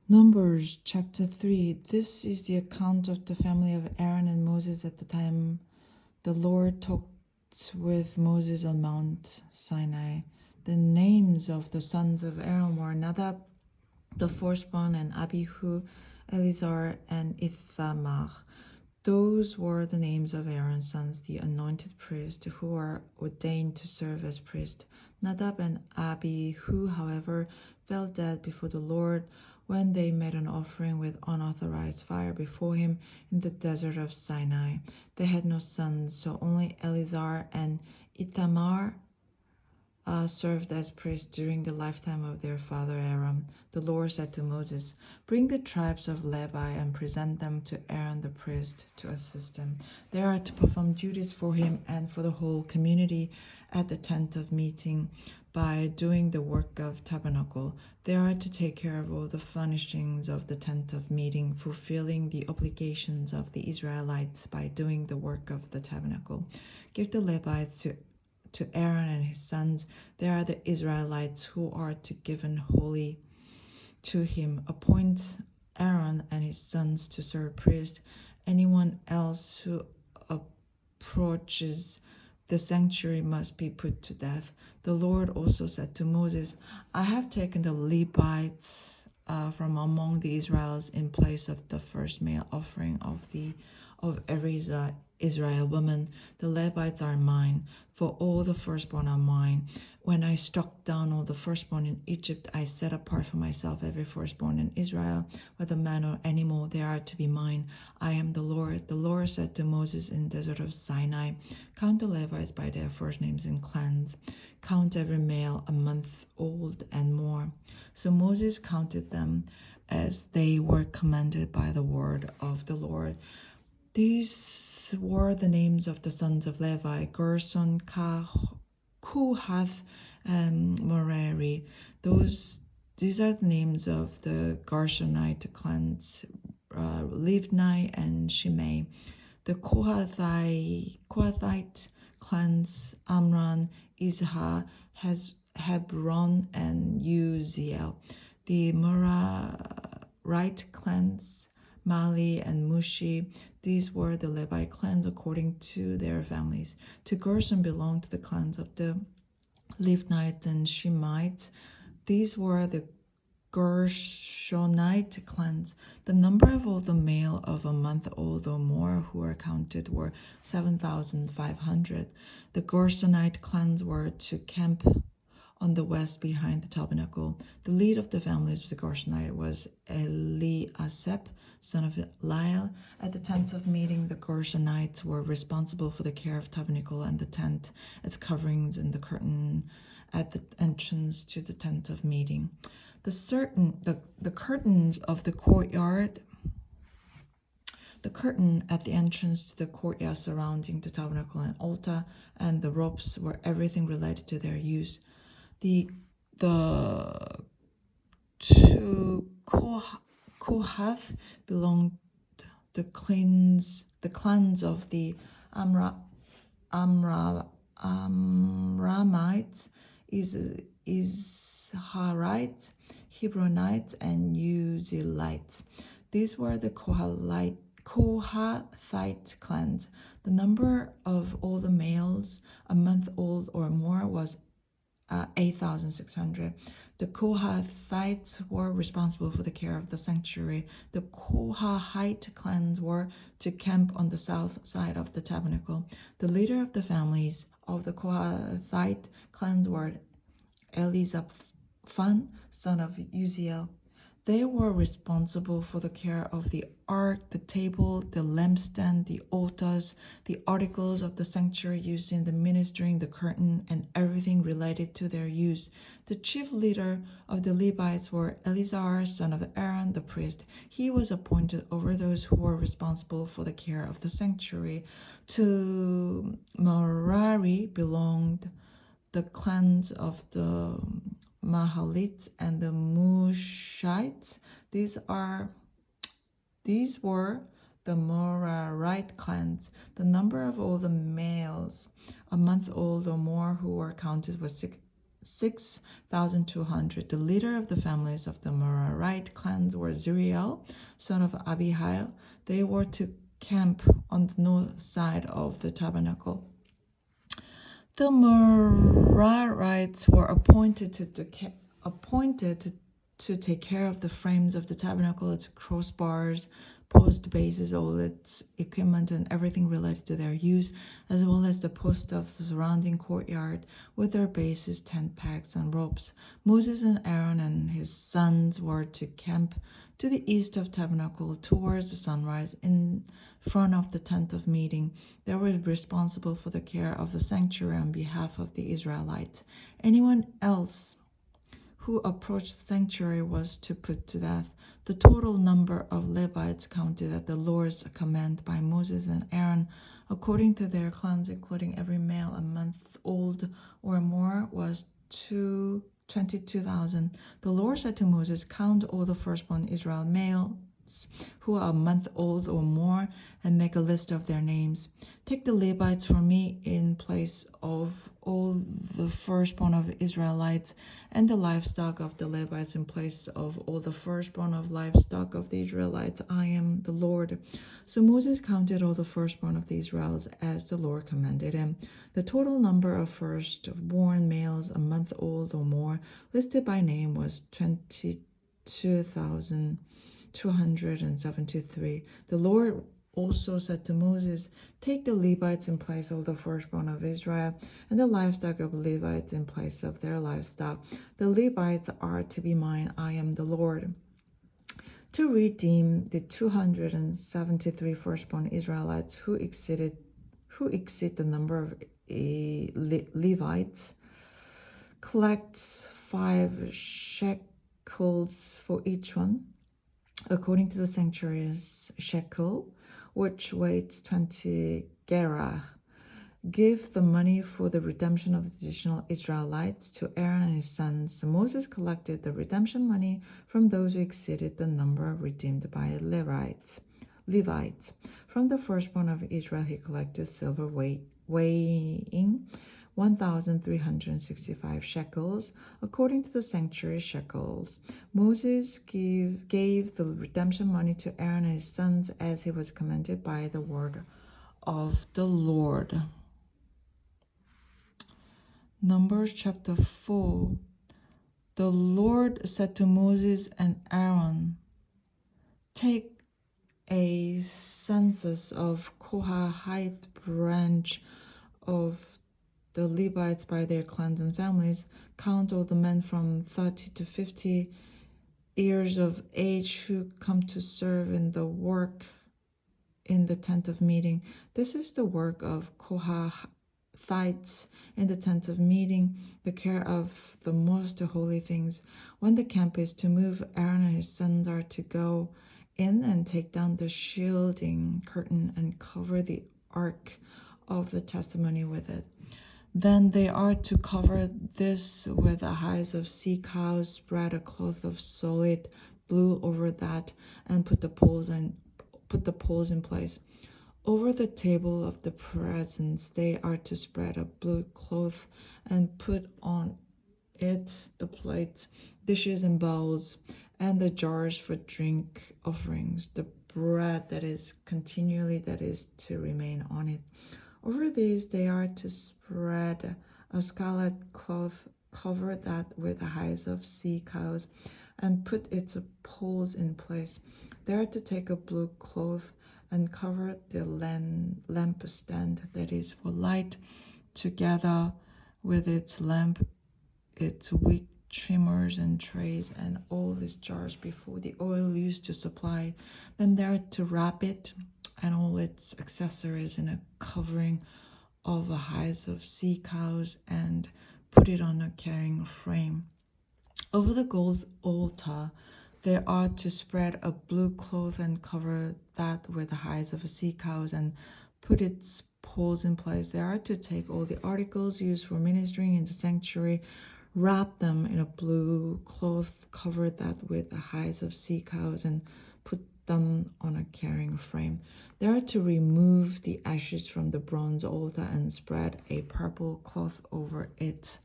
Numbers chapter 3. This is the account of the family of Aaron and Moses at the time the Lord talked with Moses on Mount Sinai. The names of the sons of Aaron were Nadab, the firstborn, and Abihu, Eleazar, and Ithamar. Those were the names of Aaron's sons, the anointed priests, who were ordained to serve as priests. Nadab and Abihu, however, fell dead before the Lord when they made an offering with unauthorized fire before him in the desert of Sinai. They had no sons, so only Eleazar and Ithamar served as priests during the lifetime of their father Aaron. The Lord said to Moses, "Bring the tribes of Levi and present them to Aaron the priest to assist him. They are to perform duties for him and for the whole community at the tent of meeting by doing the work of tabernacle. They are to take care of all the furnishings of the tent of meeting, fulfilling the obligations of the Israelites by doing the work of the tabernacle. Give the Levites to Aaron and his sons. They are the Israelites who are to given wholly to him. Appoint Aaron and his sons to serve priest. Anyone else who approaches the sanctuary must be put to death." The Lord also said to Moses, "I have taken the Levites from among the Israelites in place of the first male offering of every Israel woman. The Levites are mine, for all the firstborn are mine. When I struck down all the firstborn in Egypt, I set apart for myself every firstborn in Israel, whether man or animal, they are to be mine. I am the Lord." The Lord said to Moses in the desert of Sinai, "Count the Levites by their first names and clans. Count every male a month old and more." So Moses counted them as they were commanded by the word of the Lord. These were the names of the sons of Levi: Gershon, Kohath, and Merari. These are the names of the Gershonite clans, Livni and Shimei. The Kohathite clans, Amram, Izhar, Hebron, and Uziel. The Merarite clans, Mali and Mushi. These were the Levi clans according to their families. To Gershon belonged the clans of the Livnites and Shemites. These were the Gershonite clans. The number of all the male of a month old or more who were counted were 7,500. The Gershonite clans were to camp on the west behind the tabernacle. The lead of the families of the Gershonite was Eliasep, son of Lyle. At the tent of meeting, the Gershonites were responsible for the care of tabernacle and the tent, its coverings, and the curtain at the entrance to the tent of meeting. The curtains of the courtyard, the curtain at the entrance to the courtyard surrounding the tabernacle and altar, and the ropes were everything related to their use. To Kohath belonged the clans of the Amramites, Izharites, Hebronites, and Uzzielites. These were the Kohathite clans. The number of all the males a month old or more was 8,600. The Kohathites were responsible for the care of the sanctuary. The Kohathite clans were to camp on the south side of the tabernacle. The leader of the families of the Kohathite clans were Elizaphan, son of Uziel. They were responsible for the care of the ark, the table, the lampstand, the altars, the articles of the sanctuary used in the ministering, the curtain, and everything related to their use. The chief leader of the Levites were Eleazar, son of Aaron, the priest. He was appointed over those who were responsible for the care of the sanctuary. To Merari belonged the clans of the Mahalites and the Mushites. These were the Merarite clans. The number of all the males a month old or more who were counted was 6,200. The leader of the families of the Merarite clans were Zuriel, son of Abihail. They were to camp on the north side of the tabernacle. The Merarites were appointed to take care of the frames of the tabernacle, its crossbars, post bases, all its equipment, and everything related to their use, as well as the post of the surrounding courtyard with their bases, tent pegs, and ropes. Moses and Aaron and his sons were to camp to the east of tabernacle towards the sunrise in front of the tent of meeting. They were responsible for the care of the sanctuary on behalf of the Israelites. Anyone else who approached the sanctuary was to put to death. The total number of Levites counted at the Lord's command by Moses and Aaron, according to their clans, including every male a month old or more, was 22,000. The Lord said to Moses, "Count all the firstborn Israel males who are a month old or more, and make a list of their names. Take the Levites for me in place of all the firstborn of Israelites, and the livestock of the Levites in place of all the firstborn of livestock of the Israelites. I am the Lord." So Moses counted all the firstborn of the Israelites as the Lord commanded him. The total number of firstborn males a month old or more, listed by name, was 22,273. The Lord also said to Moses, "Take the Levites in place of the firstborn of Israel, and the livestock of Levites in place of their livestock. The Levites are to be mine. I am the Lord." To redeem the 273 firstborn Israelites who exceed the number of Levites, collects 5 shekels for each one, according to the sanctuary's shekel, which weighs 20 gerah. Give the money for the redemption of the additional Israelites to Aaron and his sons. So Moses collected the redemption money from those who exceeded the number redeemed by Levites. From the firstborn of Israel he collected silver weighing 1,365 shekels, according to the sanctuary shekels. Moses gave the redemption money to Aaron and his sons as he was commanded by the word of the Lord. Numbers chapter 4. The Lord said to Moses and Aaron, "Take a census of Kohathite branch of the Levites by their clans and families. Count all the men from 30 to 50 years of age who come to serve in the work in the tent of meeting. This is the work of Kohathites in the tent of meeting, the care of the most holy things. When the camp is to move, Aaron and his sons are to go in and take down the shielding curtain and cover the ark of the testimony with it. Then they are to cover this with the hides of sea cows, spread a cloth of solid blue over that, and put the poles in place. Over the table of the presence they are to spread a blue cloth and put on it the plates, dishes, and bowls, and the jars for drink offerings, the bread that is to remain on it. Over these they are to spread a scarlet cloth, cover that with the hides of sea cows, and put its poles in place. They are to take a blue cloth and cover the lampstand that is for light, together with its lamp, its wick trimmers and trays, and all its jars before the oil used to supply. Then they are to wrap it and all its accessories in a covering of the hides of sea cows and put it on a carrying frame. Over the gold altar they are to spread a blue cloth and cover that with the hides of the sea cows and put its poles in place. They are to take all the articles used for ministering in the sanctuary, wrap them in a blue cloth, cover that with the hides of sea cows, and put them on a carrying frame. They are to remove the ashes from the bronze altar and spread a purple cloth over it.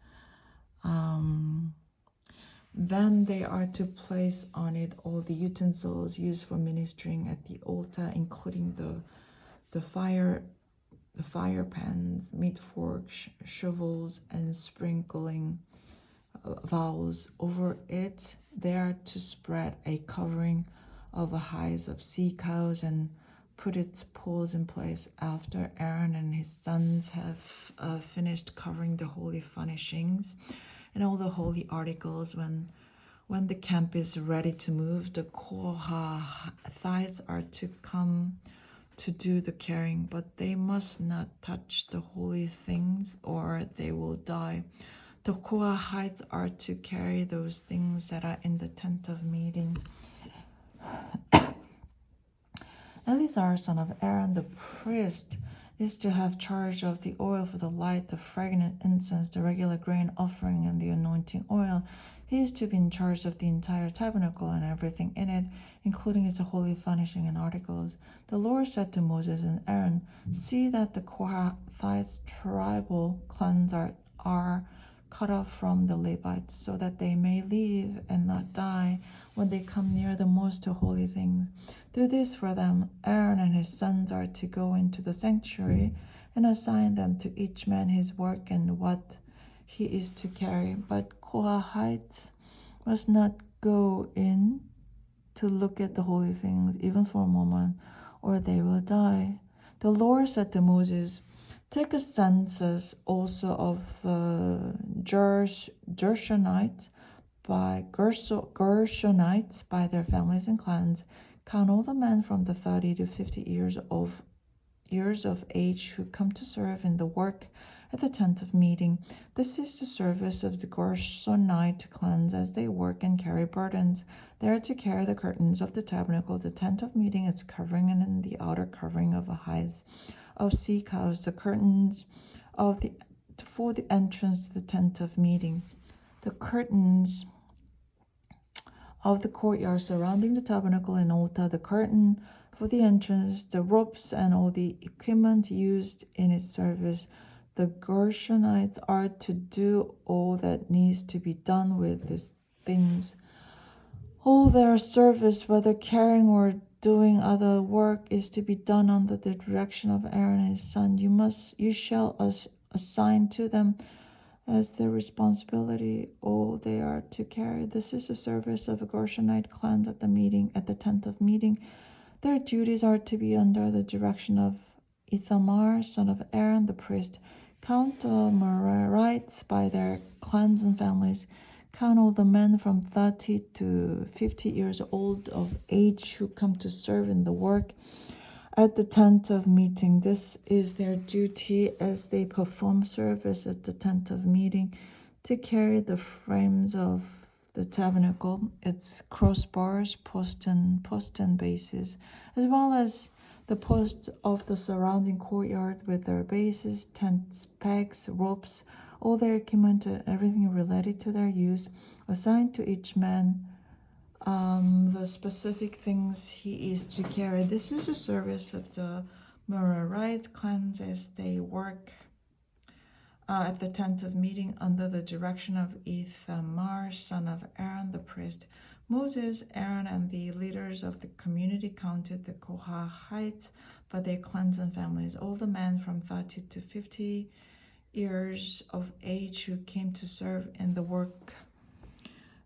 Then they are to place on it all the utensils used for ministering at the altar, including the fire pans, meat forks, shovels, and sprinkling vials. Over it, they are to spread a covering of hides of sea cows and put its poles in place. After Aaron and his sons have finished covering the holy furnishings and all the holy articles, when the camp is ready to move, the Kohathites are to come to do the carrying, but they must not touch the holy things or they will die. The Kohathites are to carry those things that are in the tent of meeting. Eleazar, son of Aaron, the priest, is to have charge of the oil for the light, the fragrant incense, the regular grain offering, and the anointing oil. He is to be in charge of the entire tabernacle and everything in it, including its holy furnishing and articles. The Lord said to Moses and Aaron, "See that the Kohathites' tribal clans are cut off from the Levites, so that they may live and not die when they come near the most holy things. Do this for them. Aaron and his sons are to go into the sanctuary and assign them to each man his work and what he is to carry. But Kohathites must not go in to look at the holy things, even for a moment, or they will die." The Lord said to Moses, "Take a census also of the Gershonites by their families and clans. Count all the men from the 30 to 50 years of age who come to serve in the work at the tent of meeting. This is the service of the Gershonite clans as they work and carry burdens. They are to carry the curtains of the tabernacle, the tent of meeting, its covering, and in the outer covering of hides of sea cows, the curtains for the entrance to the tent of meeting, the curtains of the courtyard surrounding the tabernacle and altar, the curtain for the entrance, the ropes, and all the equipment used in its service. The Gershonites are to do all that needs to be done with these things. All their service, whether carrying or doing other work, is to be done under the direction of Aaron and his son. You shall assign to them as their responsibility all they are to carry. This is the service of the Gershonite clans at the tent of meeting. Their duties are to be under the direction of Ithamar, son of Aaron, the priest. Count the Merarites by their clans and families. Count all the men from 30 to 50 years old of age who come to serve in the work at the tent of meeting. This is their duty as they perform service at the tent of meeting, to carry the frames of the tabernacle, its crossbars, posts and bases, as well as the posts of the surrounding courtyard with their bases, tents, pegs, ropes, all their equipment and everything related to their use, assigned to each man the specific things he is to carry. This is the service of the Merarite clans as they work at the tent of meeting under the direction of Ithamar, son of Aaron, the priest. Moses, Aaron, and the leaders of the community counted the Kohathites by their clans and families, all the men from 30 to 50 years of age who came to serve in the work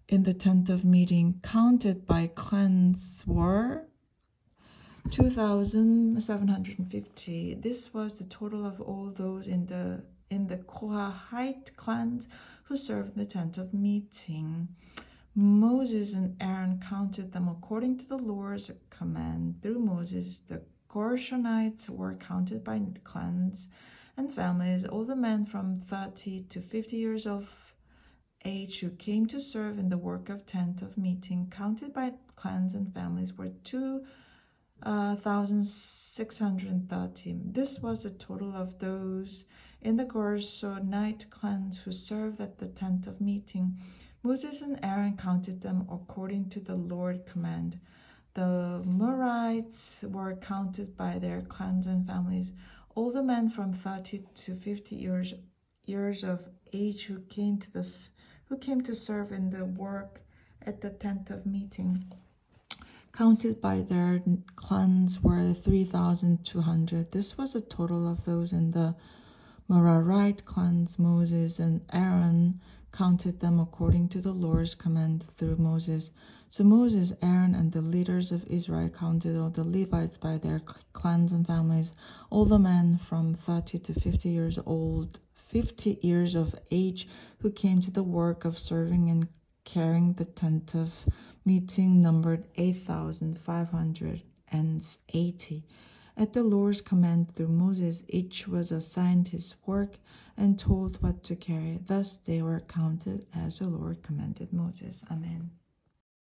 in the tent of meeting, counted by clans, were 2,750. This was the total of all those in the Kohathite clans who served in the tent of meeting. Moses and Aaron counted them according to the Lord's command. Through Moses, the Gershonites were counted by clans and families. All the men from 30 to 50 years of age who came to serve in the work of tent of meeting, counted by clans and families, were 2,630. This was the total of those in the Gershonite clans who served at the tent of meeting. Moses and Aaron counted them according to the Lord's command. The Merarites were counted by their clans and families. All the men from 30 to 50 years of age who came to who came to serve in the work at the tent of meeting. Counted by their clans were 3,200. This was a total of those in the Merarite clans. Moses and Aaron counted them according to the Lord's command through Moses. So Moses, Aaron, and the leaders of Israel counted all the Levites by their clans and families, all the men from 30 to 50 years old, 50 years of age, who came to the work of serving and carrying the tent of meeting, numbered 8,580. At the Lord's command through Moses, each was assigned his work and told what to carry. Thus they were counted as the Lord commanded Moses. Amen.